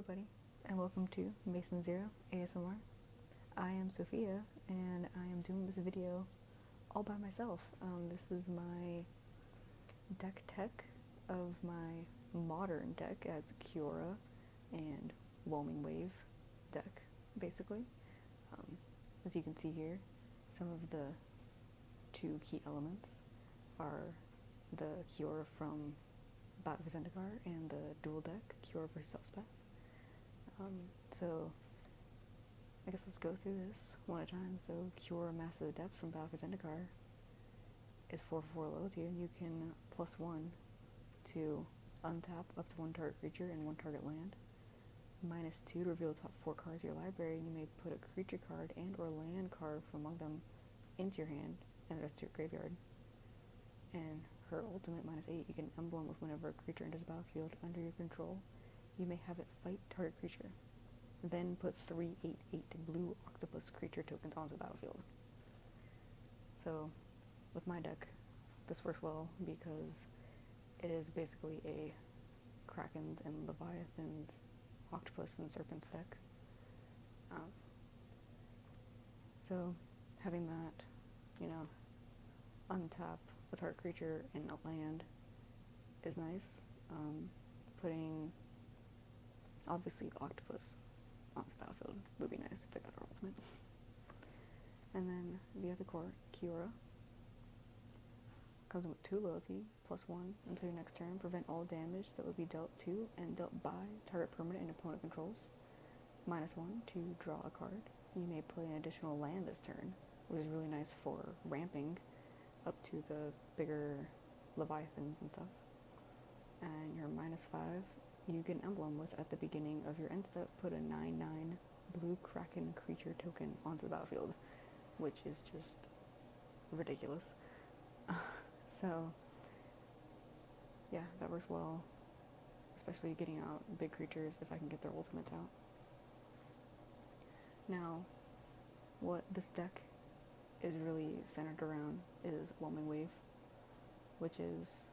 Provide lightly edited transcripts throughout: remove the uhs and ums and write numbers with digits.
everybody, and welcome to Mason Zero ASMR. I am Sophia, and I am doing this video all by myself. This is my deck tech of my modern deck as Kiora and Whelming Wave deck, basically. As you can see here, some of the two key elements are the Kiora from Battle for Zendikar and the dual deck, Kiora vs. Elspeth. So I guess let's go through this one at a time. So Kiora Master of the Depth from Battle for Zendikar is 4/4 loyalty, and you can +1 to untap up to one target creature and one target land. -2 to reveal the top 4 cards of your library, and you may put a creature card and or land card from among them into your hand and the rest to your graveyard. And her ultimate -8, you can emblem with whenever a creature enters the battlefield under your control, you may have it fight target creature. Then put 3/8/8 blue octopus creature tokens onto the battlefield. So with my deck, this works well because it is basically a Krakens and Leviathans, Octopus and Serpents deck. So having that, untap a target creature and a land is nice. Putting obviously the octopus onto the battlefield would be nice if I got our ultimate. And then the other core, Kiora, comes in with 2 loyalty, +1 until your next turn. Prevent all damage that would be dealt to and dealt by target permanent and opponent controls. -1 to draw a card. You may play an additional land this turn, which is really nice for ramping up to the bigger Leviathans and stuff. And your -5, you get an emblem with at the beginning of your end step, put a 9/9 blue Kraken creature token onto the battlefield, which is just ridiculous. So yeah, that works well, especially getting out big creatures if I can get their ultimates out. Now, what this deck is really centered around is Whelming Wave, which is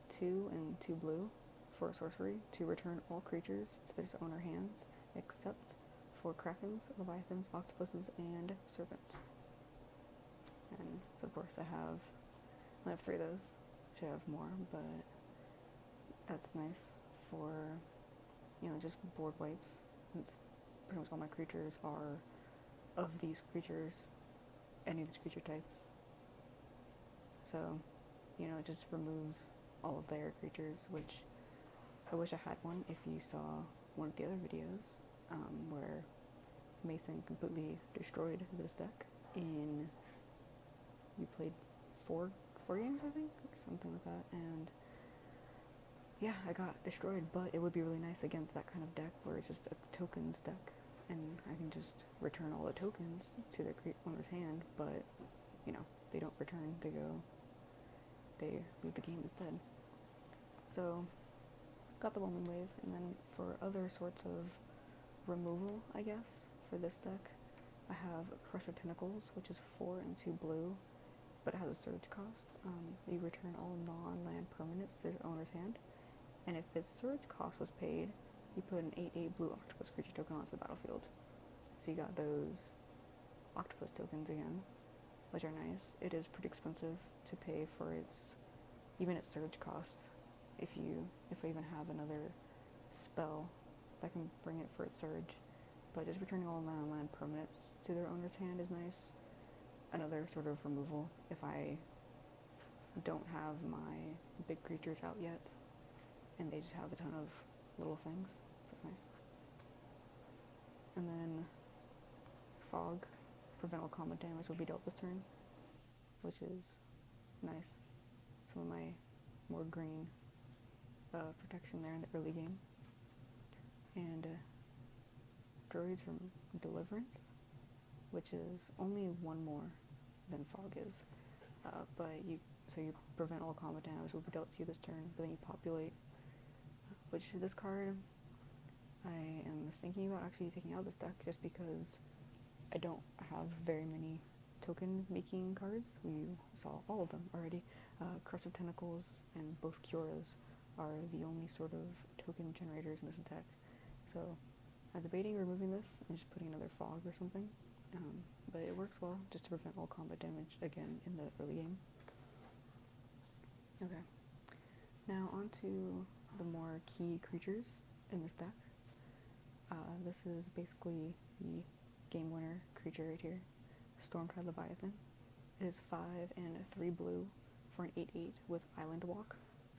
2 and 2 blue for a sorcery to return all creatures to their owner hands except for Krakens, Leviathans, Octopuses, and Serpents. And so of course I have 3 of those. Should have more, but that's nice for, just board wipes, since pretty much all my creatures are of these creatures, any of these creature types. So, it just removes all of their creatures, which I wish I had one. If you saw one of the other videos where Mason completely destroyed this deck you played 4 games, I think, or something like that, and yeah, I got destroyed. But it would be really nice against that kind of deck where it's just a tokens deck and I can just return all the tokens to their owner's hand, but they don't return, they leave the game instead. So got the Whelming Wave, and then for other sorts of removal, I guess, for this deck, I have Crush of Tentacles, which is 4 and 2 blue, but it has a surge cost. You return all non-land permanents to their owner's hand, and if its surge cost was paid, you put an 8/8 blue octopus creature token onto the battlefield. So you got those octopus tokens again, which are nice. It is pretty expensive to pay for its surge costs. If I even have another spell that can bring it for its surge, but just returning all non-land permanents to their owner's hand is nice. Another sort of removal if I don't have my big creatures out yet and they just have a ton of little things, so it's nice. And then Fog, prevent all combat damage will be dealt this turn, which is nice. Some of my more green protection there in the early game. And Druids from Deliverance, which is only 1 more than Fog is, but you prevent all combat damage will be dealt to you this turn, but then you populate, which this card I am thinking about actually taking out this deck just because I don't have very many token making cards. We saw all of them already. Crush of Tentacles and both Kioras are the only sort of token generators in this deck. So I'm debating removing this and just putting another fog or something, but it works well just to prevent all combat damage again in the early game. Okay, now on to the more key creatures in this deck. This is basically the game winner creature right here, Stormtide Leviathan. It is 5 and 3 blue for an 8/8 with Island Walk,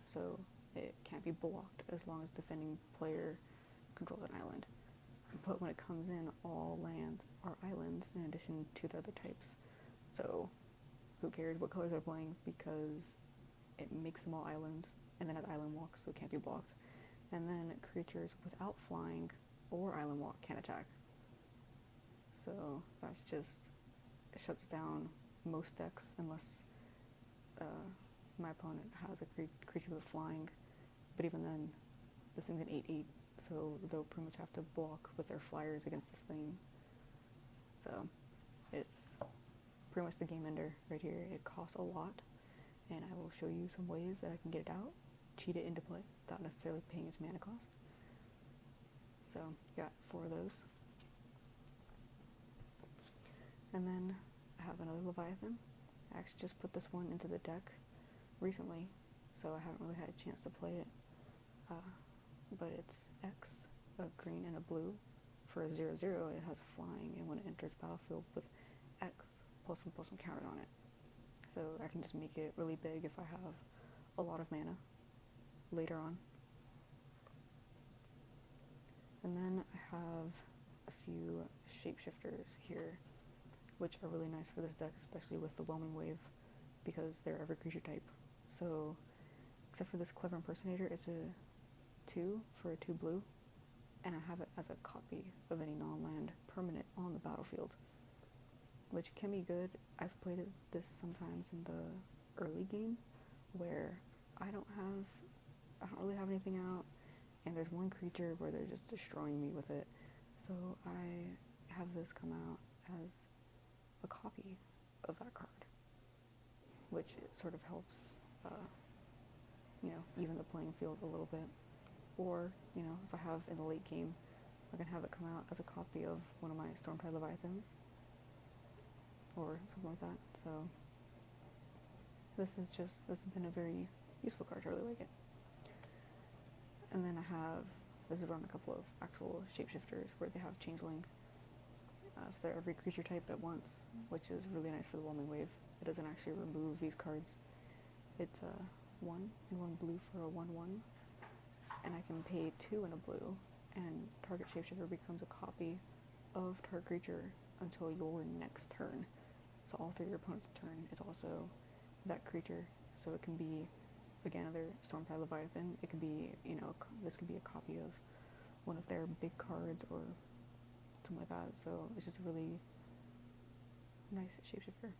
so it can't be blocked as long as defending player controls an island. But when it comes in, all lands are islands in addition to the other types. So who cares what colors they're playing, because it makes them all islands, and then has Island Walk, so it can't be blocked. And then creatures without flying or Island Walk can't attack. So that's just, it shuts down most decks unless my opponent has a creature with flying. But even then, this thing's an 8/8, so they'll pretty much have to block with their flyers against this thing. So it's pretty much the game ender right here. It costs a lot, and I will show you some ways that I can get it out, cheat it into play without necessarily paying its mana cost. So got 4 of those. And then I have another Leviathan. I actually just put this one into the deck recently, so I haven't really had a chance to play it. But it's X, a green and a blue. For a 0/0, it has flying, and when it enters battlefield with X, +1/+1 counters on it. So I can just make it really big if I have a lot of mana later on. And then I have a few shapeshifters here, which are really nice for this deck, especially with the Whelming Wave, because they're every creature type. So, except for this Clever Impersonator, it's a 2 for a 2 blue, and I have it as a copy of any non-land permanent on the battlefield, which can be good. I've played this sometimes in the early game, where I don't really have anything out, and there's one creature where they're just destroying me with it, so I have this come out as a copy of that card, which sort of helps, even the playing field a little bit. Or, if I have in the late game, I can have it come out as a copy of one of my Stormtide Leviathans, or something like that. So this has been a very useful card. I really like it. And then this is around a couple of actual shapeshifters where they have Changeling. So they're every creature type at once, which is really nice for the Whelming Wave. It doesn't actually remove these cards. It's 1 and 1 blue for a 1/1, and I can pay 2 and a blue, and target shapeshifter becomes a copy of target creature until your next turn. So all through your opponent's turn, it's also that creature. So it can be, again, another Stormtide Leviathan. It could be, this could be a copy of one of their big cards or something like that. So it's just a really nice shapeshifter.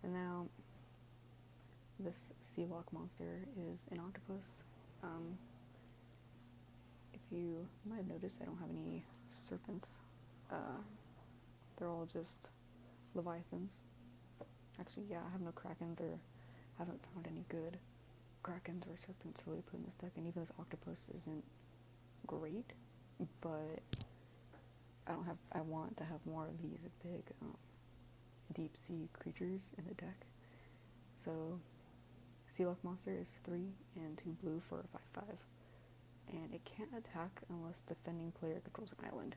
And now this Sealock monster is an octopus. If you might have noticed, I don't have any serpents. They're all just Leviathans. Actually, yeah, I have no Krakens, or haven't found any good Krakens or serpents to really put in this deck, and even this octopus isn't great, but I want to have more of these big, deep sea creatures in the deck. So, Sealock monster is 3 and 2 blue for a 5/5, and it can't attack unless defending player controls an island.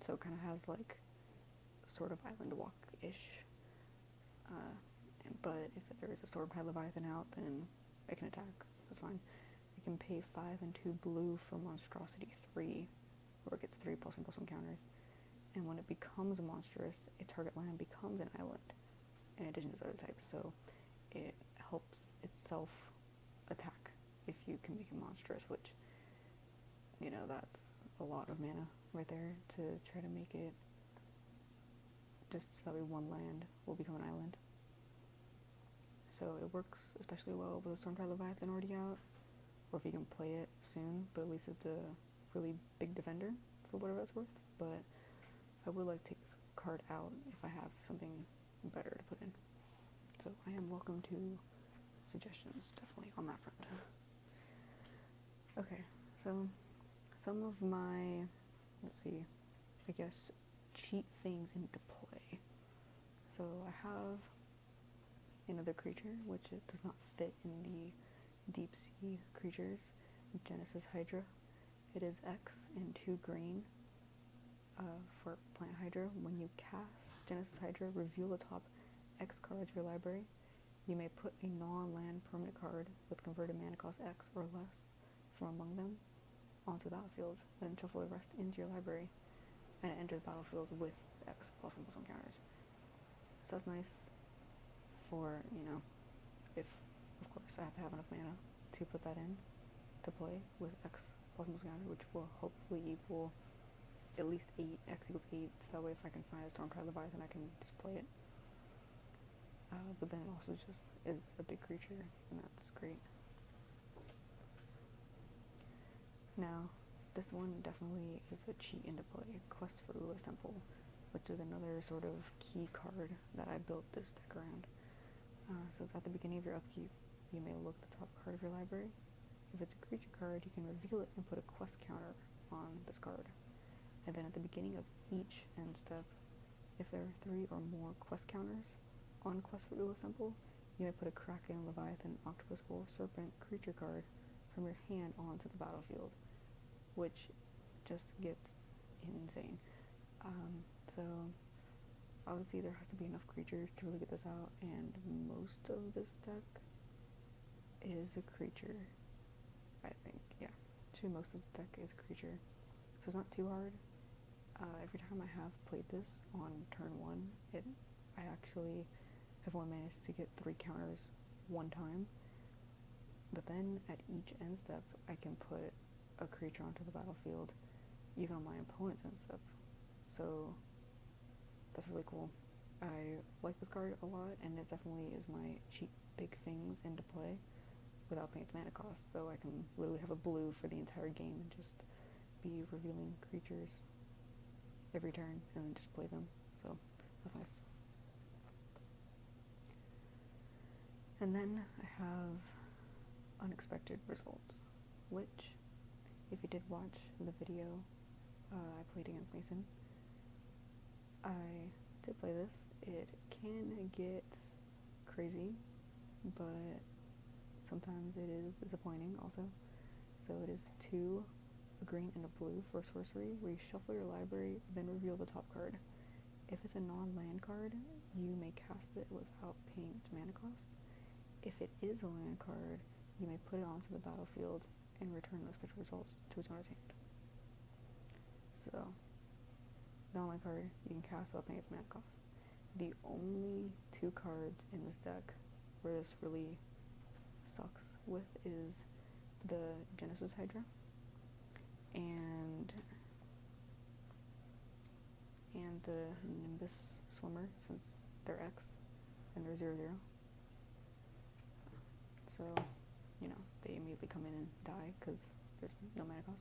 So it kind of has like sort of Island Walk-ish, but if there is a Stormtide Leviathan out, then it can attack. That's fine. It can pay 5 and 2 blue for Monstrosity 3, where it gets 3 +1/+1 counters, and when it becomes a monstrous, a target land becomes an island, in addition to the other types, so it helps itself attack if you can make it monstrous, which, that's a lot of mana right there to try to make it just so that way one land will become an island. So it works especially well with a Stormtide Leviathan already out, or if you can play it soon, but at least it's a really big defender for whatever that's worth. But I would like to take this card out if I have something better to put in. So I am welcome to suggestions, definitely, on that front. Okay, so some of my, let's see, I guess, cheat things into play. So I have another creature, which it does not fit in the deep sea creatures, Genesis Hydra. It is X and 2 green for Plant Hydra. When you cast Genesis Hydra, reveal the top X cards of your library. You may put a non-land permanent card with converted mana cost X or less from among them onto the battlefield, then shuffle the rest into your library, and enter the battlefield with X +1/+1 counters. So that's nice for, if, of course, I have to have enough mana to put that in to play with X +1/+1 counter, which will hopefully equal at least 8, X equals 8, so that way if I can find a Stormtide Leviathan, I can just play it. But then it also just is a big creature, and that's great. Now, this one definitely is a cheat into play, Quest for Ula's Temple, which is another sort of key card that I built this deck around. So it's at the beginning of your upkeep, you may look at the top card of your library. If it's a creature card, you can reveal it and put a quest counter on this card. And then at the beginning of each end step, if there are 3 or more quest counters on Quest for Ula's Temple, you may put a Kraken, Leviathan, Octopus, or Serpent creature card from your hand onto the battlefield, which just gets insane. So obviously there has to be enough creatures to really get this out, and most of this deck is a creature, I think. Yeah, actually most of this deck is a creature, so it's not too hard. Every time I have played this on turn 1, I actually have only managed to get 3 counters one time, but then at each end step I can put a creature onto the battlefield, even on my opponent's end step. So that's really cool. I like this card a lot, and it definitely is my cheap big things into play without paying its mana cost, so I can literally have a blue for the entire game and just be revealing creatures every turn and then just play them. So that's nice. And then I have Unexpected Results, which, if you did watch the video I played against Mason, I did play this. It can get crazy, but sometimes it is disappointing also. So it is 2, a green and a blue for a sorcery, where you shuffle your library, then reveal the top card. If it's a non-land card, you may cast it without paying its mana cost. If it is a land card, you may put it onto the battlefield and return unexpected results to its owner's hand. So, non-land card, you can cast without paying its mana cost. The only 2 cards in this deck where this really sucks with is the Genesis Hydra and the Nimbus Swimmer, since they're X and they're 0/0. So, they immediately come in and die because there's no mana cost.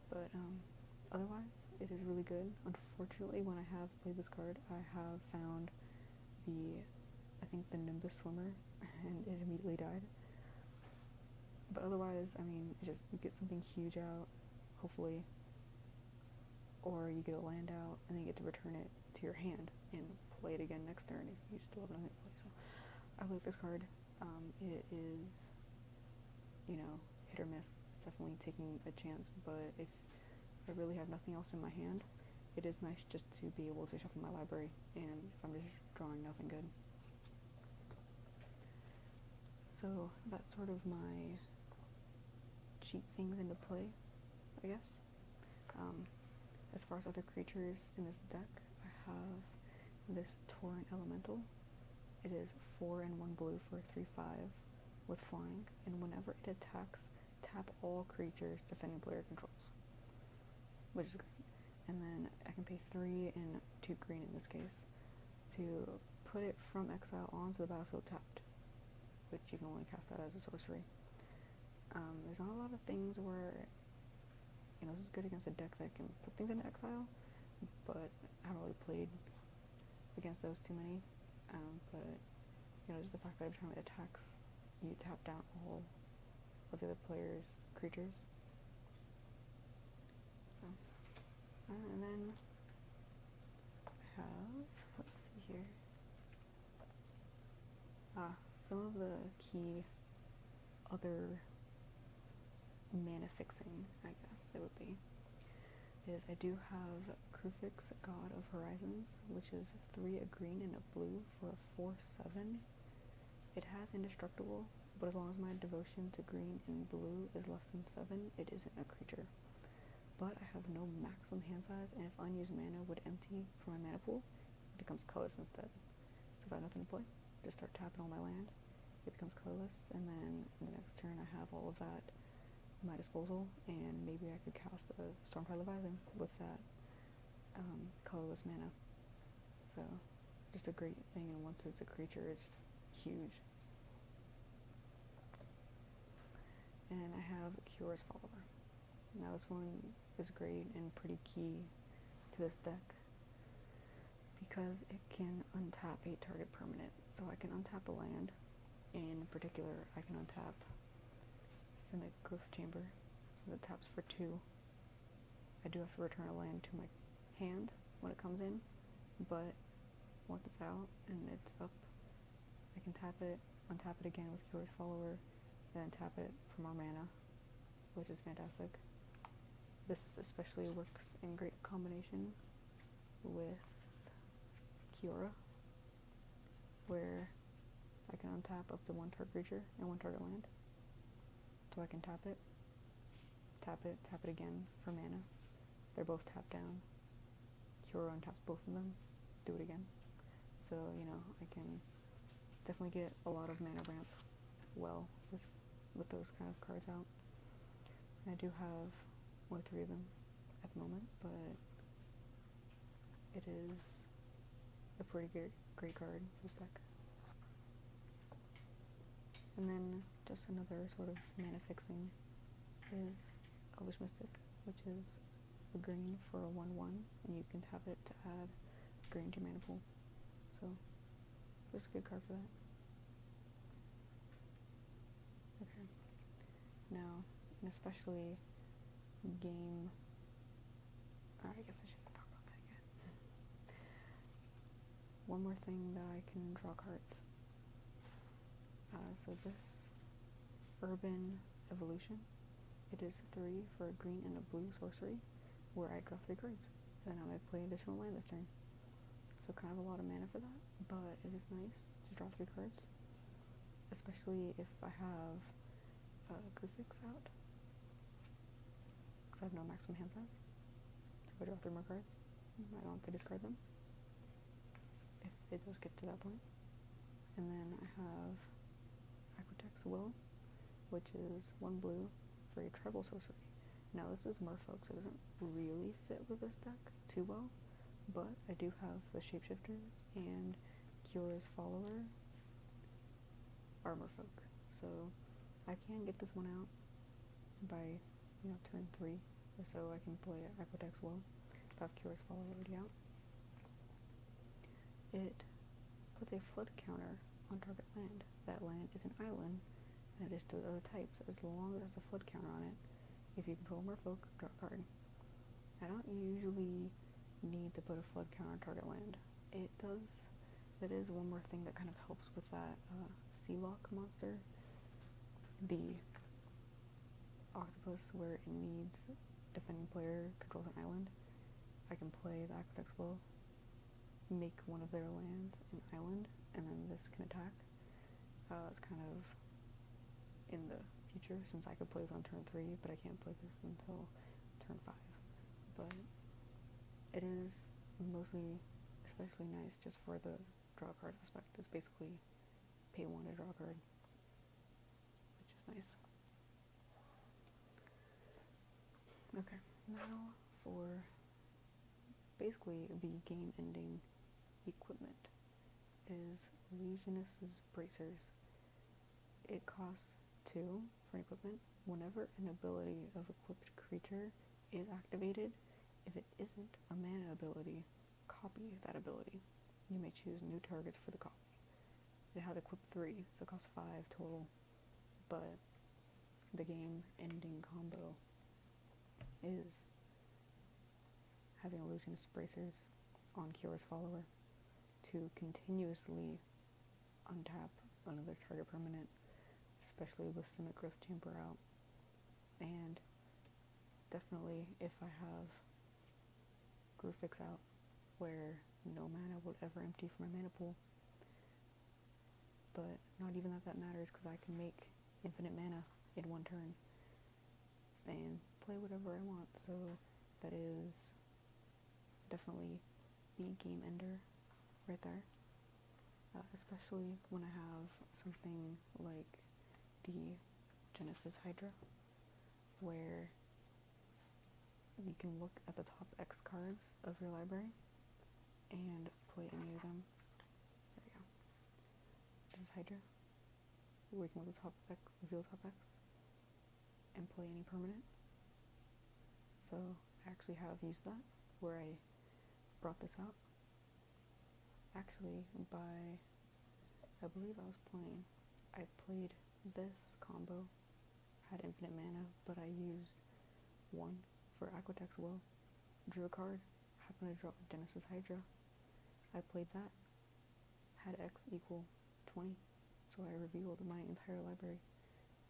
But otherwise, it is really good. Unfortunately, when I have played this card, I have found the Nimbus Swimmer, and it immediately died. But otherwise, it's just, you get something huge out, hopefully, or you get a land out, and then you get to return it to your hand and play it again next turn if you still have nothing to play. So, I like this card. It is, hit or miss. It's definitely taking a chance, but if I really have nothing else in my hand, it is nice just to be able to shuffle my library, and if I'm just drawing nothing good. So that's sort of my cheat things into play, I guess. As far as other creatures in this deck, I have this Tauren Elemental. It is 4 and 1 blue for 3/5 with flying, and whenever it attacks, tap all creatures defending player controls, which is great. And then I can pay 3 and 2 green in this case to put it from exile onto the battlefield tapped, which you can only cast that as a sorcery. There's not a lot of things where, this is good against a deck that can put things into exile, but I haven't really played against those too many. But, just the fact that every time it attacks, you tap down all of the other players' creatures. And then I have, let's see here, some of the key other mana fixing, I guess it would be, is I do have Krufix, God of Horizons, which is 3 a green and a blue for a 4/7. It has indestructible, but as long as my devotion to green and blue is less than 7, it isn't a creature. But I have no maximum hand size, and if unused mana would empty from my mana pool, it becomes colorless instead. So if I have nothing to play, just start tapping all my land, it becomes colorless, and then in the next turn I have all of that at my disposal, and maybe I could cast a Stormtide Leviathan with that colorless mana. So just a great thing, and once it's a creature, it's huge. And I have Cura's Follower. Now this one is great and pretty key to this deck because it can untap a target permanent. So I can untap a land. In particular, I can untap Cynic Growth Chamber, so that taps for 2. I do have to return a land to my hand when it comes in, but once it's out and it's up, I can tap it, untap it again with Cura's Follower, then tap it for more mana, which is fantastic. This especially works in great combination with Kiora, where I can untap up to 1 target creature and 1 target land. So I can tap it again for mana. They're both tapped down. Kiora untaps both of them, do it again. So, you know, I can definitely get a lot of mana ramp well with those kind of cards out. And I do have only 3 of them at the moment, but it is a pretty great card for this deck. And then just another sort of mana fixing is Elvish Mystic, which is a green for a 1/1, and you can tap it to add green to your mana pool. So just a good card for that. Okay. Now, and especially game, I guess I shouldn't talk about that yet. One more thing that I can draw cards. So this Urban Evolution, it is 3 for a green and a blue sorcery, where I draw 3 cards, and then I might play additional land this turn. So kind of a lot of mana for that, but it is nice to draw 3 cards, especially if I have Grufix out, because I have no maximum hand size. If I draw 3 more cards, I don't have to discard them, if it does get to that point. And then I have Aquatex Will, which is 1 blue for a tribal sorcery. Now this is Merfolk, so it doesn't really fit with this deck too well, but I do have the Shapeshifters and Cura's Follower are Merfolk, so I can get this one out by, you know, turn 3 or so. I can play Aquatex Will if I have Cura's Follower already out. It puts a flood counter on target land. That land is an island, and it is to other types as long as there's a flood counter on it. If you control Merfolk, draw a card. I don't usually need to put a flood counter on target land. It does. That is one more thing that kind of helps with that Sea Lock monster. The octopus, where it needs defending player controls an island. I can play the Aquatex Will, make one of their lands an island, and then this can attack. It's kind of in the future, since I could play this on turn 3, but I can't play this until turn 5. But it is mostly especially nice just for the draw card aspect. It's basically pay 1 to draw a card, which is nice. Okay, now for basically the game-ending equipment is Illusionist's Bracers. It costs 2 for equipment. Whenever an ability of equipped creature is activated, if it isn't a mana ability, copy that ability. You may choose new targets for the copy. It has equip 3, so it costs 5 total, but the game ending combo having illusionist bracers on Kiyora's follower to continuously untap another target permanent, especially with Simic Growth Chamber out. And definitely if I have Groove Fix out, where no mana would ever empty from my mana pool, but not even that matters, because I can make infinite mana in one turn and play whatever I want. So that is definitely the game ender right there, especially when I have something like the Genesis Hydra, where you can look at the top X cards of your library and play any of them. There we go. This is Hydra. We can look at the top X, reveal the top X, and play any permanent. So I actually have used that, where I brought this out. Actually, I believe I played this combo, had infinite mana, but I used one for Aquatex Will, drew a card, happened to draw Genesis Hydra. I played that, had X equal 20, so I revealed my entire library,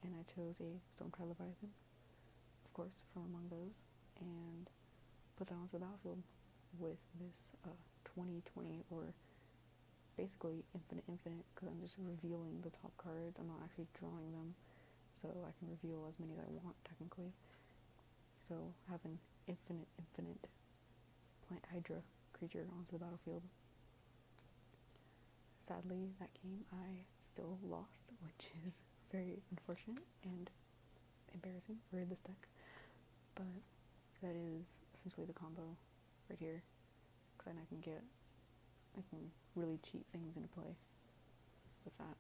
and I chose a Stormcry Leviathan, of course, from among those, and put that onto the battlefield with this 20/20, or basically infinite, because I'm just revealing the top cards. I'm not actually drawing them, so I can reveal as many as I want, technically. So have an infinite plant Hydra creature onto the battlefield. Sadly, that game I still lost, which is very unfortunate and embarrassing for this deck, but that is essentially the combo right here, because then I can really cheat things into play with that.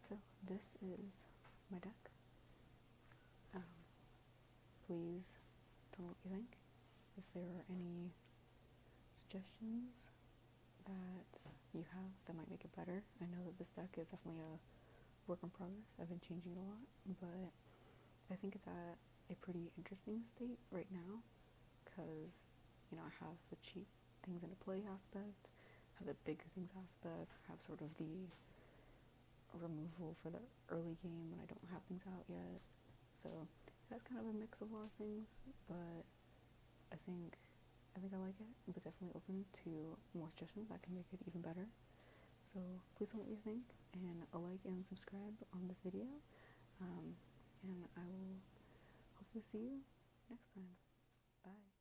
So this is my deck. Please tell me what you think. If there are any suggestions that you have that might make it better. I know that this deck is definitely a work in progress. I've been changing it a lot, but I think it's at a pretty interesting state right now, because, you know, I have the cheap things into play aspect, have the big things aspect, have sort of the removal for the early game when I don't have things out yet. So that's kind of a mix of a lot of things, but I think I like it, but definitely open to more suggestions that can make it even better. So please tell me what you think, and a like and subscribe on this video, and I will hopefully see you next time. Bye.